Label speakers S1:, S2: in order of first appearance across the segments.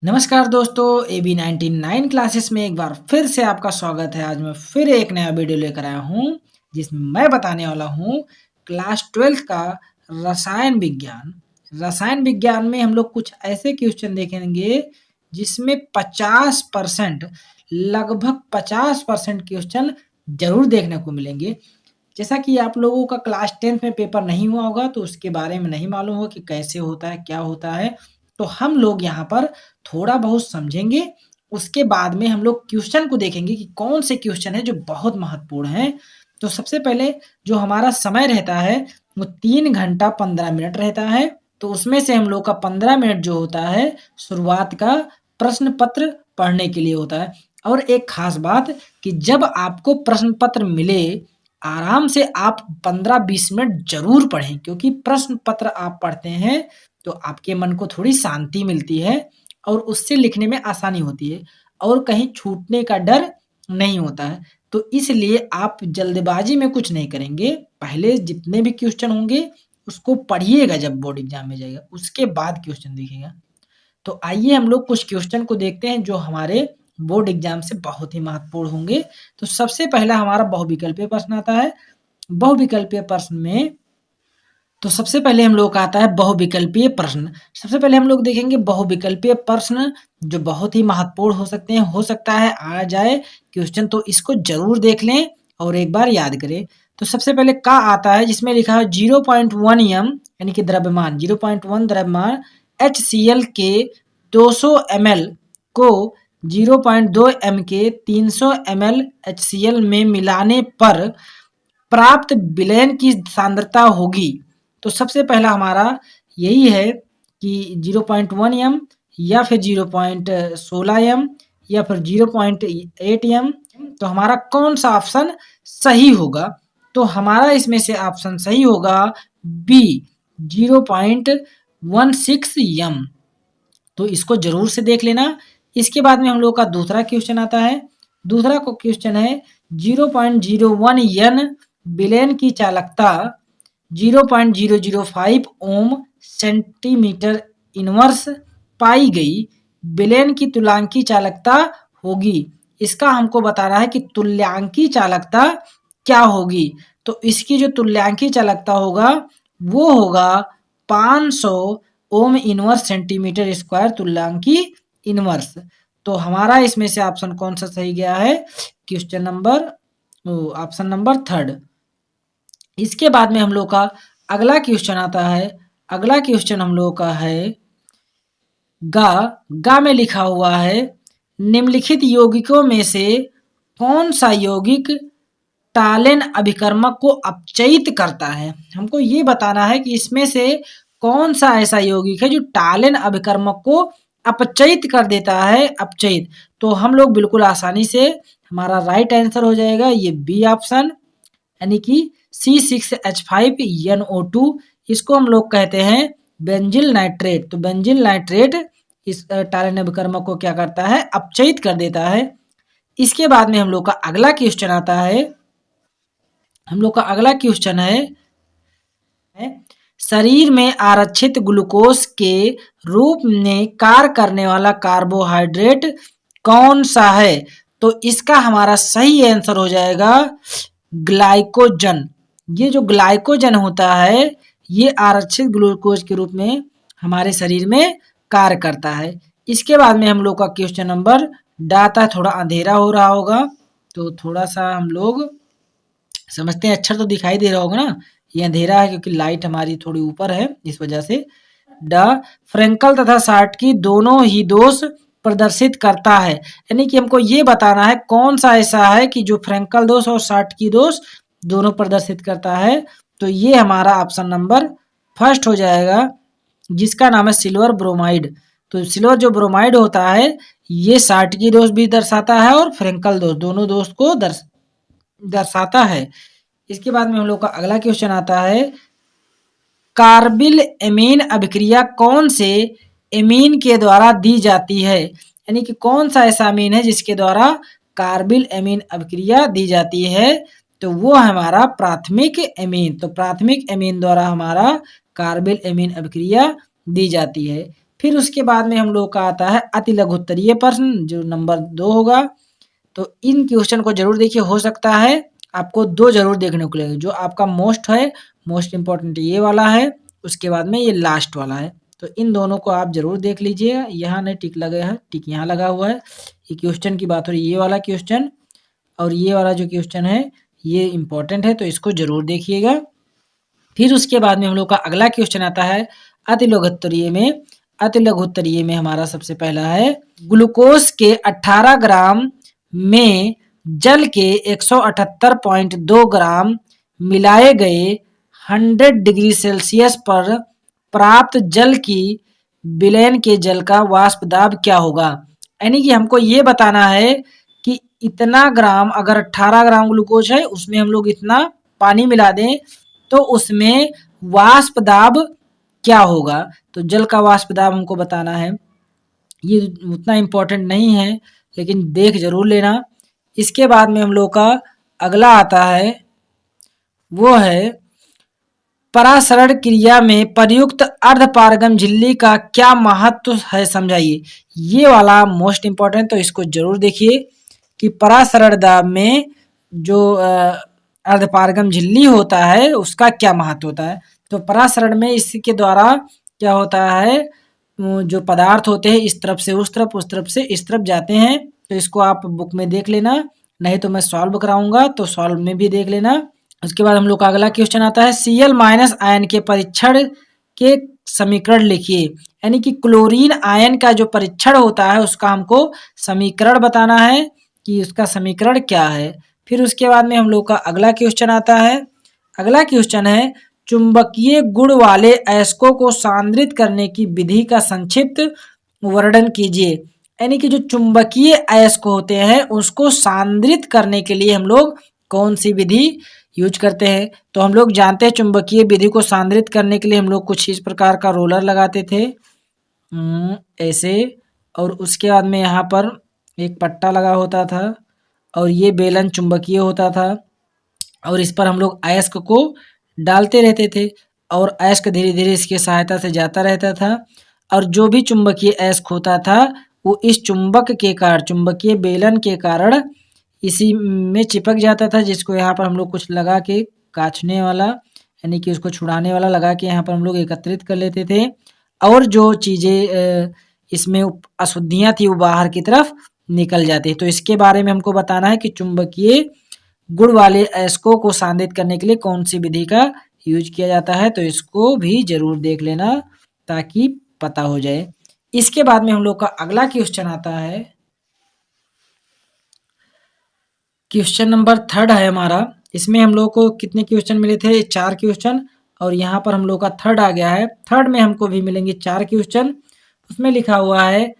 S1: नमस्कार दोस्तों, AB99 classes में एक बार फिर से आपका स्वागत है। आज मैं फिर एक नया वीडियो लेकर आया हूँ जिसमें मैं बताने वाला हूँ क्लास 12 का रसायन विज्ञान। रसायन विज्ञान में हम लोग कुछ ऐसे क्वेश्चन देखेंगे जिसमें 50% लगभग 50% क्वेश्चन जरूर देखने को मिलेंगे। जैसा कि आप लोगों का क्लास 10th में पेपर नहीं हुआ होगा तो उसके बारे में नहीं मालूम होगा कि कैसे होता है, क्या होता है। तो हम लोग यहाँ पर थोड़ा बहुत समझेंगे, उसके बाद में हम लोग क्वेश्चन को देखेंगे कि कौन से क्वेश्चन है जो बहुत महत्वपूर्ण हैं। तो सबसे पहले जो हमारा समय रहता है वो 3 घंटा 15 मिनट रहता है। तो उसमें से हम लोग का 15 मिनट जो होता है शुरुआत का प्रश्न पत्र पढ़ने के लिए होता है। और एक खास बात कि जब आपको प्रश्न पत्र मिले, आराम से आप 15-20 मिनट ज़रूर पढ़ें, क्योंकि प्रश्न पत्र आप पढ़ते हैं तो आपके मन को थोड़ी शांति मिलती है और उससे लिखने में आसानी होती है और कहीं छूटने का डर नहीं होता है। तो इसलिए आप जल्दबाजी में कुछ नहीं करेंगे, पहले जितने भी क्वेश्चन होंगे उसको पढ़िएगा, जब बोर्ड एग्जाम में जाएगा उसके बाद क्वेश्चन देखिएगा। तो आइए हम लोग कुछ क्वेश्चन को देखते हैं जो हमारे बोर्ड एग्जाम से बहुत ही महत्वपूर्ण होंगे। तो सबसे पहला हमारा बहुविकल्पीय प्रश्न आता है। बहुविकल्पीय प्रश्न में तो सबसे पहले हम लोग का आता है बहुविकल्पीय प्रश्न। सबसे पहले हम लोग देखेंगे बहुविकल्पीय प्रश्न जो बहुत ही महत्वपूर्ण हो सकते हैं, हो सकता है आ जाए क्वेश्चन, तो इसको जरूर देख लें और एक बार याद करें। तो सबसे पहले का आता है जिसमें लिखा है 0.1 एम यानी कि द्रव्यमान 0.1 द्रव्यमान HCl के 200 ml को 0.2 एम के 300 ml HCl में मिलाने पर प्राप्त विलयन की सांद्रता होगी। तो सबसे पहला हमारा यही है कि 0.1 एम या फिर 0.16 एम या फिर 0.8 एम। तो हमारा कौन सा ऑप्शन सही होगा? तो हमारा इसमें से ऑप्शन सही होगा बी 0.16 एम। तो इसको जरूर से देख लेना। इसके बाद में हम लोग का दूसरा क्वेश्चन आता है। दूसरा को क्वेश्चन है 0.01 एन विलयन की चालकता 0.005 ओम सेंटीमीटर इनवर्स पाई गई विलयन की तुल्यांकी चालकता होगी। इसका हमको बताना है कि तुल्यांकी चालकता क्या होगी। तो इसकी जो तुल्यांकी चालकता होगा वो होगा 500 ओम इनवर्स सेंटीमीटर स्क्वायर तुल्यांकी इनवर्स। तो हमारा इसमें से ऑप्शन कौन सा सही गया है? Question number option number 3। इसके बाद में हम लोग का अगला क्वेश्चन आता है। अगला क्वेश्चन हम लोग का है गा में लिखा हुआ है निम्नलिखित यौगिकों में से कौन सा यौगिक टालेन अभिकर्मक को अपचयित करता है। हमको ये बताना है कि इसमें से कौन सा ऐसा यौगिक है जो टालेन अभिकर्मक को अपचयित कर देता है। अपचयित तो हम लोग बिल्कुल आसानी से हमारा राइट आंसर हो जाएगा ये बी ऑप्शन, यानी कि C6H5NO2। इसको हम लोग कहते हैं बेंजिल नाइट्रेट। तो बेंजिल नाइट्रेट इस टालेन अभिकर्मक को क्या करता है? अपचयित कर देता है। इसके बाद में हम लोग का अगला क्वेश्चन आता है। हम लोग का अगला क्वेश्चन है शरीर में आरक्षित ग्लूकोज के रूप में कार्य करने वाला कार्बोहाइड्रेट कौन सा है? तो इसका हमारा सही आंसर हो जाएगा ग्लाइकोजन। ये जो ग्लाइकोजन होता है ये आरक्षित ग्लूकोज के रूप में हमारे शरीर में कार्य करता है। इसके बाद में हम लोग का क्वेश्चन नंबर डाटा थोड़ा अंधेरा हो रहा होगा तो थोड़ा सा हम लोग समझते हैं। अक्षर तो दिखाई दे रहा होगा ना, ये अंधेरा है क्योंकि लाइट हमारी थोड़ी ऊपर है इस वजह से। फ्रेंकल तथा साटकी दोनों ही दोष प्रदर्शित करता है, यानी कि हमको ये बताना है कौन सा ऐसा है कि जो फ्रेंकल दोष और साटकी दोष दोनों प्रदर्शित करता है। तो ये हमारा ऑप्शन नंबर फर्स्ट हो जाएगा जिसका नाम है सिल्वर ब्रोमाइड। तो सिल्वर जो ब्रोमाइड होता है ये साटकी दोष भी दर्शाता है और फ्रेंकल दोष, दोनों दोष को दर्शाता है। इसके बाद में हम लोग का अगला क्वेश्चन आता है कार्बिल एमीन अभिक्रिया कौन से एमीन के द्वारा दी जाती है, यानी कि कौन सा ऐसा अमीन है जिसके द्वारा कार्बिल एमीन अभिक्रिया दी जाती है। तो वो हमारा प्राथमिक एमीन। तो प्राथमिक एमीन द्वारा हमारा कार्बिल एमीन अभिक्रिया दी जाती है। फिर उसके बाद में हम लोग का आता है अति लघुत्तरीय प्रश्न जो नंबर 2 होगा। तो इन क्वेश्चन को जरूर देखिए, हो सकता है आपको 2 जरूर देखने को मिलेंगे। जो आपका मोस्ट है, मोस्ट इम्पोर्टेंट ये वाला है, उसके बाद में ये लास्ट वाला है। तो इन दोनों को आप जरूर देख लीजिए। यहाँ नहीं टिक लगा है, टिक यहाँ लगा हुआ है। ये क्वेश्चन की बात हो रही है, ये वाला क्वेश्चन और ये वाला जो क्वेश्चन है ये इम्पोर्टेंट है, तो इसको जरूर देखिएगा। फिर उसके बाद में हम लोग का अगला क्वेश्चन आता है अति लघुत्तरीय में। अति लघुत्तरीय में हमारा सबसे पहला है ग्लूकोज के 18 ग्राम में जल के 178.2 ग्राम मिलाए गए 100 डिग्री सेल्सियस पर प्राप्त जल की विलयन के जल का वाष्प दाब क्या होगा। यानी कि हमको ये बताना है कि इतना ग्राम, अगर 18 ग्राम ग्लूकोज है उसमें हम लोग इतना पानी मिला दें तो उसमें वाष्प दाब क्या होगा। तो जल का वाष्प दाब हमको बताना है। ये उतना इम्पोर्टेंट नहीं है लेकिन देख जरूर लेना। इसके बाद में हम लोग का अगला आता है वो है परासरण क्रिया में प्रयुक्त अर्धपारगम झिल्ली का क्या महत्व है समझाइए। ये वाला मोस्ट इम्पोर्टेंट, तो इसको जरूर देखिए कि परासरण दाब में जो अर्धपारगम झिल्ली होता है उसका क्या महत्व होता है। तो परासरण में इसके द्वारा क्या होता है, जो पदार्थ होते हैं इस तरफ से उस तरफ, उस तरफ से इस तरफ जाते हैं। तो इसको आप बुक में देख लेना, नहीं तो मैं सॉल्व कराऊंगा तो सॉल्व में भी देख लेना। उसके बाद हम लोग का अगला क्वेश्चन आता है Cl माइनस आयन के परीक्षण के समीकरण लिखिए। यानी कि क्लोरीन आयन का जो परीक्षण होता है उसका हमको समीकरण बताना है कि उसका समीकरण क्या है। फिर उसके बाद में हम लोग का अगला क्वेश्चन आता है। अगला क्वेश्चन है चुंबकीय गुण वाले अयस्कों को सांद्रित करने की विधि का संक्षिप्त वर्णन कीजिए। यानी कि जो चुंबकीय अयस्क होते हैं उसको सांद्रित करने के लिए हम लोग कौन सी विधि यूज करते हैं। तो हम लोग जानते हैं चुंबकीय विधि को सांद्रित करने के लिए हम लोग कुछ इस प्रकार का रोलर लगाते थे ऐसे, और उसके बाद में यहाँ पर एक पट्टा लगा होता था और ये बेलन चुंबकीय होता था और इस पर हम लोग अयस्क को डालते रहते थे और अयस्क धीरे धीरे इसकी सहायता से जाता रहता था और जो भी चुंबकीय अयस्क होता था वो इस चुंबक के कारण, चुंबकीय बेलन के कारण इसी में चिपक जाता था, जिसको यहाँ पर हम लोग कुछ लगा के काछने वाला यानी कि उसको छुड़ाने वाला लगा के यहाँ पर हम लोग एकत्रित कर लेते थे और जो चीज़ें इसमें अशुद्धियाँ थी वो बाहर की तरफ निकल जाती। तो इसके बारे में हमको बताना है कि चुंबकीय गुण वाले अयस्कों को सांद्रित करने के लिए कौन सी विधि का यूज किया जाता है। तो इसको भी जरूर देख लेना ताकि पता हो जाए। इसके बाद में हम लोग का अगला क्वेश्चन आता है, क्वेश्चन नंबर 3 है हमारा। इसमें हम लोग को कितने क्वेश्चन मिले थे, 4 क्वेश्चन, और यहाँ पर हम लोग का 3 आ गया है। 3 में हमको भी मिलेंगे 4 क्वेश्चन। उसमें लिखा हुआ है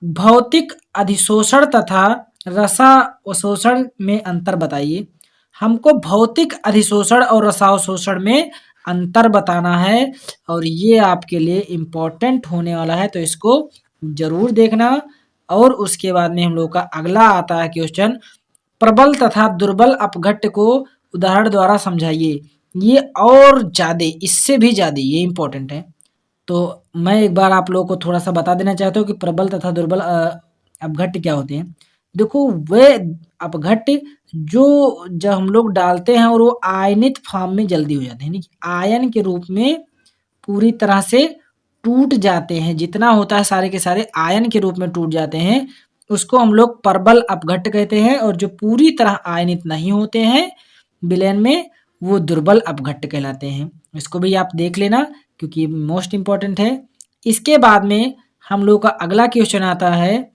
S1: भौतिक अधिशोषण तथा रसावशोषण में अंतर बताइए। हमको भौतिक अधिशोषण और रसावशोषण में अंतर बताना है और ये आपके लिए इम्पोर्टेंट होने वाला है, तो इसको जरूर देखना। और उसके बाद में हम लोग का अगला आता है क्वेश्चन प्रबल तथा दुर्बल अपघट्ट को उदाहरण द्वारा समझाइए। ये और ज़्यादा, इससे भी ज़्यादा ये इम्पोर्टेंट है। तो मैं एक बार आप लोगों को थोड़ा सा बता देना चाहता हूँ कि प्रबल तथा दुर्बल अपघट्ट क्या होते हैं। देखो वे अपघट्ट जो जब हम लोग डालते हैं और वो आयनित फॉर्म में जल्दी हो जाते हैं, यानी कि आयन के रूप में पूरी तरह से टूट जाते हैं, जितना होता है सारे के सारे आयन के रूप में टूट जाते हैं, उसको हम लोग प्रबल अपघट्ट कहते हैं। और जो पूरी तरह आयनित नहीं होते हैं विलयन में वो दुर्बल अपघट्ट कहलाते हैं। इसको भी आप देख लेना क्योंकि मोस्ट इम्पॉर्टेंट है। इसके बाद में हम लोग का अगला क्वेश्चन आता है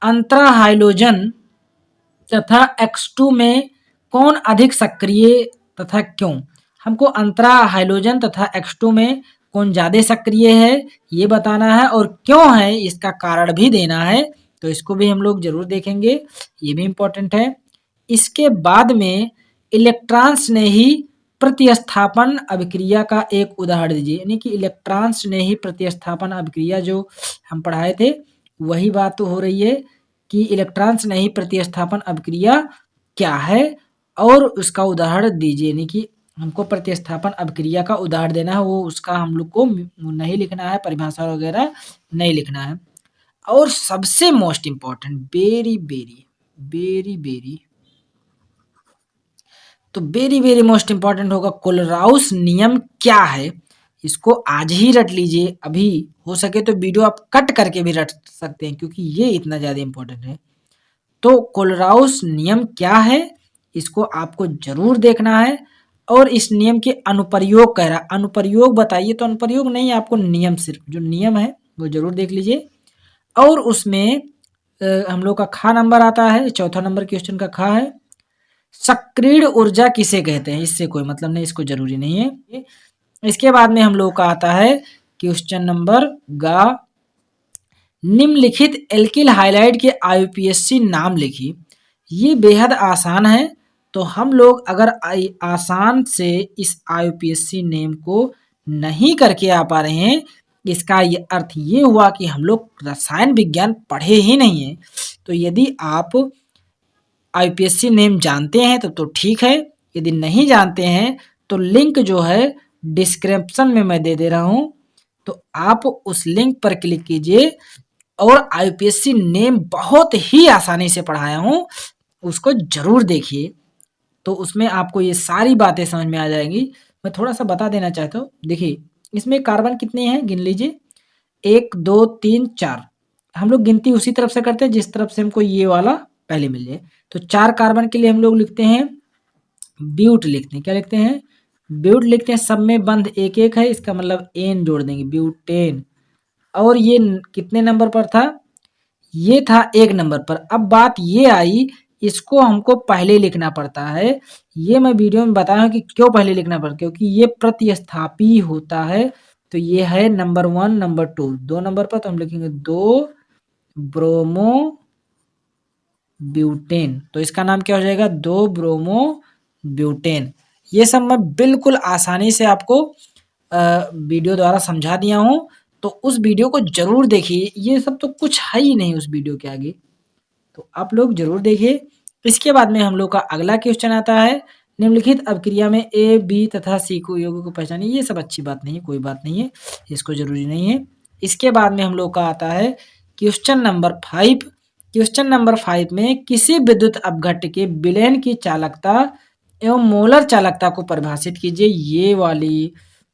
S1: अंतरा हाइड्रोजन तथा X2 में कौन अधिक सक्रिय तथा क्यों। हमको अंतरा हाइड्रोजन तथा X2 में कौन ज़्यादा सक्रिय है ये बताना है और क्यों है इसका कारण भी देना है। तो इसको भी हम लोग जरूर देखेंगे, ये भी इम्पोर्टेंट है। इसके बाद में इलेक्ट्रॉन स्नेही प्रतिस्थापन अभिक्रिया का एक उदाहरण दीजिए। यानी कि इलेक्ट्रॉन स्नेही प्रतिस्थापन अभिक्रिया जो हम पढ़ाए थे वही बात तो हो रही है कि इलेक्ट्रॉन स्नेही प्रतिस्थापन अभिक्रिया क्या है और उसका उदाहरण दीजिए। यानी कि हमको प्रतिस्थापन अभिक्रिया का उदाहरण देना है, वो उसका हम लोग को नहीं लिखना है, परिभाषा वगैरह नहीं लिखना है। और सबसे most important, very very very very, तो वेरी वेरी मोस्ट इम्पोर्टेंट होगा कोलराउस नियम क्या है। इसको आज ही रट लीजिए, अभी हो सके तो वीडियो आप कट करके भी रट सकते हैं, क्योंकि ये इतना ज़्यादा इम्पोर्टेंट है। तो कोलराउस नियम क्या है, इसको आपको जरूर देखना है। और इस नियम के अनुप्रयोग कह रहा है, अनुप्रयोग बताइए, तो अनुप्रयोग नहीं, आपको नियम, सिर्फ जो नियम है वो जरूर देख लीजिए। और उसमें हम लोग का खा नंबर आता है, चौथा नंबर क्वेश्चन का खा है, सक्रिय ऊर्जा किसे कहते हैं, इससे कोई मतलब नहीं, इसको जरूरी नहीं है। इसके बाद में हम लोग का आता है क्वेश्चन नंबर गा, निम्नलिखित एल्किल हाइलाइड के आईयूपीएसी नाम लिखिए। ये बेहद आसान है, तो हम लोग अगर आसान से इस आईयूपीएसी नेम को नहीं करके आ पा रहे हैं, इसका ये अर्थ ये हुआ कि हम लोग रसायन विज्ञान पढ़े ही नहीं है। तो यदि आप आईयूपीएसी नेम जानते हैं तो ठीक है, यदि नहीं जानते हैं तो लिंक जो है डिस्क्रिप्शन में मैं दे दे रहा हूँ, तो आप उस लिंक पर क्लिक कीजिए। और आईयूपीएसी नेम बहुत ही आसानी से पढ़ाया हूँ, उसको जरूर देखिए, तो उसमें आपको ये सारी बातें समझ में आ जाएंगी। मैं थोड़ा सा बता देना चाहता हूँ, देखिए इसमें कार्बन कितने हैं गिन लीजिए, 1 2 3 4। हम लोग गिनती उसी तरफ से करते हैं जिस तरफ से हमको ये वाला पहले मिल जाए। तो 4 कार्बन के लिए हम लोग लिखते हैं ब्यूट, लिखते हैं क्या लिखते हैं, ब्यूट लिखते हैं। सब में बंध एक एक है, इसका मतलब एन जोड़ देंगे, ब्यूटेन। और ये कितने नंबर पर था, ये था 1 नंबर पर। अब बात ये आई, इसको हमको पहले लिखना पड़ता है। ये मैं वीडियो में बताया कि क्यों पहले लिखना पड़ता है, क्योंकि ये प्रतिस्थापी होता है। तो ये है नंबर 1 नंबर 2, 2 नंबर पर तो हम लिखेंगे 2 ब्रोमो ब्यूटेन, तो इसका नाम क्या हो जाएगा, 2 ब्रोमो ब्यूटेन। ये सब मैं बिल्कुल आसानी से आपको वीडियो द्वारा समझा दिया हूँ, तो उस वीडियो को जरूर देखिए। ये सब तो कुछ है ही नहीं उस वीडियो के आगे, तो आप लोग जरूर देखिए। इसके बाद में हम लोग का अगला क्वेश्चन आता है, निम्नलिखित अभिक्रिया में ए बी तथा सी को यौगिक को पहचानिए। ये सब अच्छी बात नहीं है, कोई बात नहीं है, इसको जरूरी नहीं है। इसके बाद में हम लोग का आता है क्वेश्चन नंबर 5। क्वेश्चन नंबर 5 में किसी विद्युत अपघट्ट के विलयन की चालकता एवं मोलर चालकता को परिभाषित कीजिए। ये वाली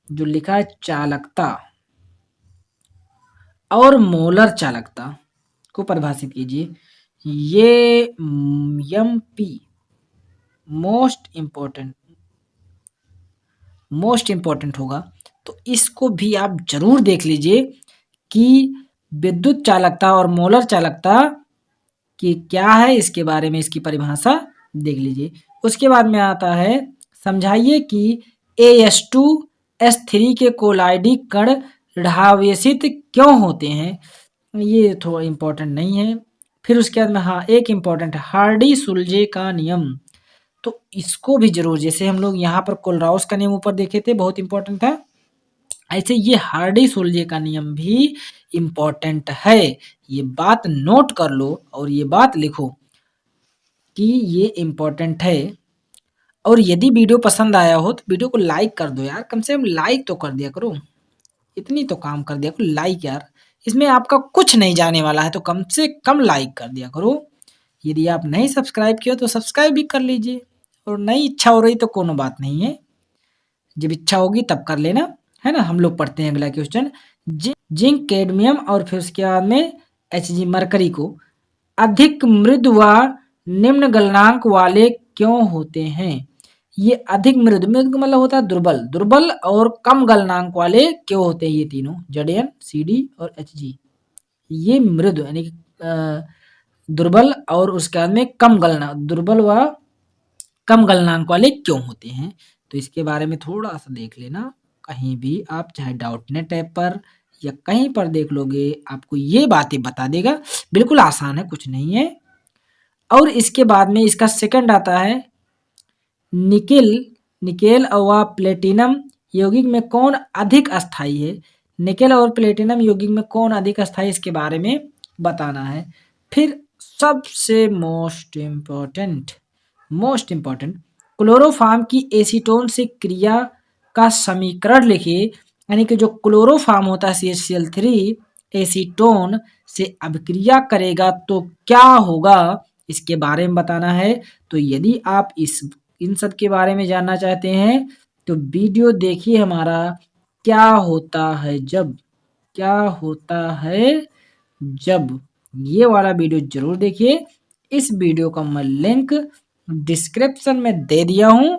S1: जो लिखा है चालकता और मोलर चालकता को परिभाषित कीजिए। ये एम पी मोस्ट इम्पोर्टेंट होगा, तो इसको भी आप जरूर देख लीजिए कि विद्युत चालकता और मोलर चालकता कि क्या है, इसके बारे में इसकी परिभाषा देख लीजिए। उसके बाद में आता है, समझाइए कि AS2S3 के कोलाइडी कण ऋणावेशित क्यों होते हैं। ये थोड़ा इम्पोर्टेंट नहीं है। फिर उसके बाद में हाँ एक इम्पोर्टेंट, हार्डी सुलजे का नियम, तो इसको भी जरूर, जैसे हम लोग यहाँ पर कोलराउस का नियम ऊपर देखे थे, बहुत इंपॉर्टेंट था, ऐसे ये हार्डी सोल्जे का नियम भी इम्पोर्टेंट है। ये बात नोट कर लो और ये बात लिखो कि ये इम्पोर्टेंट है। और यदि वीडियो पसंद आया हो तो वीडियो को लाइक कर दो यार, कम से कम लाइक तो कर दिया करो, इतनी तो काम कर दिया करो, लाइक यार, इसमें आपका कुछ नहीं जाने वाला है, तो कम से कम लाइक कर दिया करो। यदि आप नहीं सब्सक्राइब किया तो सब्सक्राइब भी कर लीजिए, और नहीं इच्छा हो रही तो कोनो बात नहीं है, जब इच्छा होगी तब कर लेना, है ना। हम लोग पढ़ते हैं अगला क्वेश्चन, जिंक कैडमियम और फिर उसके बाद में Hg मरकरी को अधिक मृदु व निम्न गलनांक वाले क्यों होते हैं। ये अधिक मृदु, मृदु का मतलब होता है दुर्बल, दुर्बल और कम गलनांक वाले क्यों होते हैं, ये तीनों Zn Cd और Hg, ये मृदु यानी कि दुर्बल और उसके बाद में कम गलनांक, दुर्बल व कम गलनांक वाले क्यों होते हैं। तो इसके बारे में थोड़ा सा देख लेना, कहीं भी आप चाहे डाउटनेट ऐप पर या कहीं पर देख लोगे, आपको ये बातें बता देगा, बिल्कुल आसान है, कुछ नहीं है। और इसके बाद में इसका सेकंड आता है, निकेल व प्लेटिनम यौगिक में कौन अधिक अस्थाई है। निकेल और प्लेटिनम यौगिक में कौन अधिक अस्थाई, इसके बारे में बताना है। फिर सबसे मोस्ट इम्पोर्टेंट क्लोरोफॉर्म की एसीटोन से क्रिया का समीकरण लिखिए। यानी कि जो क्लोरोफॉर्म होता है CH3 एसीटोन से अभिक्रिया करेगा तो क्या होगा, इसके बारे में बताना है। तो यदि आप इन सब के बारे में जानना चाहते हैं तो वीडियो देखिए हमारा क्या होता है जब, क्या होता है जब, ये वाला वीडियो जरूर देखिए। इस वीडियो का मैं लिंक डिस्क्रिप्शन में दे दिया हूं,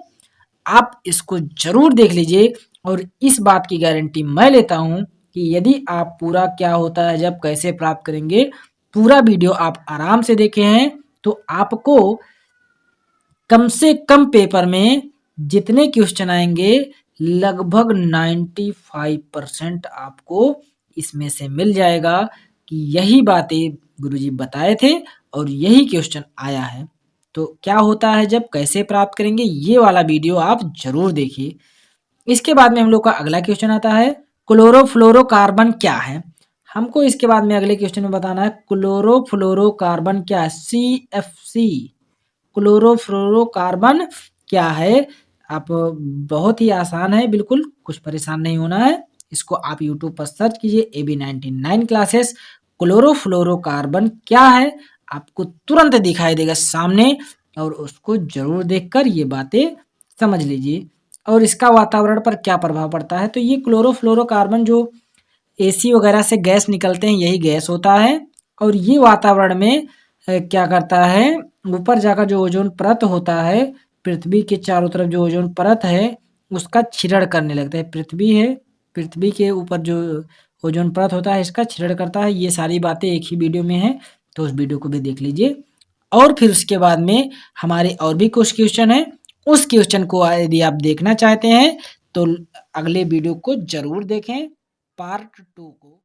S1: आप इसको जरूर देख लीजिए। और इस बात की गारंटी मैं लेता हूं कि यदि आप पूरा क्या होता है जब कैसे प्राप्त करेंगे पूरा वीडियो आप आराम से देखे हैं तो आपको कम से कम पेपर में जितने क्वेश्चन आएंगे लगभग 95% आपको इसमें से मिल जाएगा कि यही बातें गुरुजी बताए थे और यही क्वेश्चन आया है। तो क्या होता है जब कैसे प्राप्त करेंगे ये वाला वीडियो आप जरूर देखिए। इसके बाद में हम लोग का अगला क्वेश्चन आता है क्लोरोफ्लोरोकार्बन क्या है। हमको इसके बाद में अगले क्वेश्चन में बताना है क्लोरोफ्लोरोकार्बन क्या है, CFC क्लोरोफ्लोरोकार्बन क्या है। आप बहुत ही आसान है, बिल्कुल कुछ परेशान नहीं होना है। इसको आप यूट्यूब पर सर्च कीजिए AB99 क्लासेस क्लोरोफ्लोरोकार्बन क्या है, आपको तुरंत दिखाई देगा सामने और उसको जरूर देखकर ये बातें समझ लीजिए। और इसका वातावरण पर क्या प्रभाव पड़ता है, तो ये क्लोरोफ्लोरोकार्बन जो AC वगैरह से गैस निकलते हैं यही गैस होता है और ये वातावरण में क्या करता है, ऊपर जाकर जो ओजोन परत होता है, पृथ्वी के चारों तरफ जो ओजोन परत है उसका क्षरण करने लगता है। पृथ्वी है, पृथ्वी के ऊपर जो ओजोन परत होता है इसका क्षरण करता है। ये सारी बातें एक ही वीडियो में है तो उस वीडियो को भी देख लीजिए। और फिर उसके बाद में हमारे और भी कुछ क्वेश्चन है, उस क्वेश्चन को यदि आप देखना चाहते हैं तो अगले वीडियो को जरूर देखें, पार्ट 2 को।